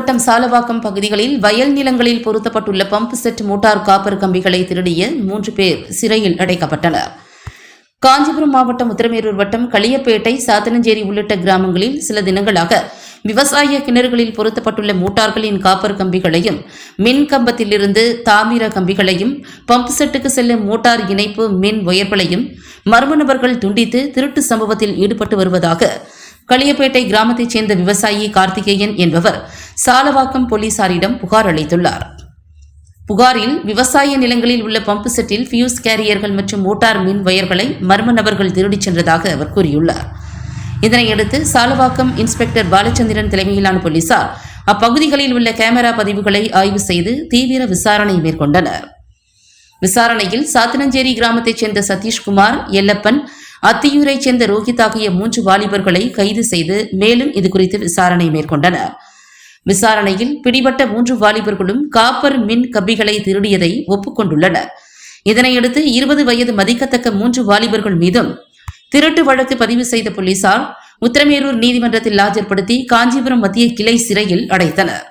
மாவட்டம் சாலவாக்கம் பகுதிகளில் வயல் நிலங்களில் பொருத்தப்பட்டுள்ள பம்ப் செட் மோட்டார் காப்பர் கம்பிகளை திருடிய 3 பேர் சிறையில் அடைக்கப்பட்டனர். காஞ்சிபுரம் மாவட்டம் உத்திரமேரூர் வட்டம் களியப்பேட்டை, சாத்தனஞ்சேரி உள்ளிட்ட கிராமங்களில் சில தினங்களாக விவசாய கிணறுகளில் பொருத்தப்பட்டுள்ள மோட்டார்களின் காப்பர் கம்பிகளையும், மின் கம்பத்திலிருந்து தாமிர கம்பிகளையும், பம்ப் செட்டுக்கு செல்லும் மோட்டார் இணைப்பு மின் ஒயர்களையும் மர்ம நபர்கள் துண்டித்து திருட்டு சம்பவத்தில் ஈடுபட்டு வருவதாக களியப்பேட்டை கிராமத்தைச் சேர்ந்த விவசாயி கார்த்திகேயன் என்பவர் சாலவாக்கம் போலீசாரிடம் புகார் அளித்துள்ளார். புகாரில் விவசாய நிலங்களில் உள்ள பம்பு செட்டில் பியூஸ் கேரியர்கள் மற்றும் மோட்டார் மின் வயர்களை மர்ம நபர்கள் திருடிச் சென்றதாக அவர் கூறியுள்ளார். இதனையடுத்து சாலவாக்கம் இன்ஸ்பெக்டர் பாலச்சந்திரன் தலைமையிலான போலீசார் அப்பகுதிகளில் உள்ள கேமரா பதிவுகளை ஆய்வு செய்து தீவிர விசாரணை மேற்கொண்டனர். விசாரணையில் சாத்தனஞ்சேரி கிராமத்தைச் சேர்ந்த சதீஷ்குமார், எல்லப்பன், அத்தியூரைச் சேர்ந்த ரோஹித் ஆகிய 3 வாலிபர்களை கைது செய்து மேலும் இதுகுறித்து விசாரணை மேற்கொண்டனர். விசாரணையில் பிடிபட்ட 3 வாலிபர்களும் காப்பர் மின் கம்பிகளை திருடியதை ஒப்புக்கொண்டுள்ளனர். இதனையடுத்து 20 வயது மதிக்கத்தக்க 3 வாலிபர்கள் மீதும் திருட்டு வழக்கு பதிவு செய்த போலீசார் உத்திரமேரூர் நீதிமன்றத்தில் ஆஜர்படுத்தி காஞ்சிபுரம் மத்திய கிளை சிறையில் அடைத்தனர்.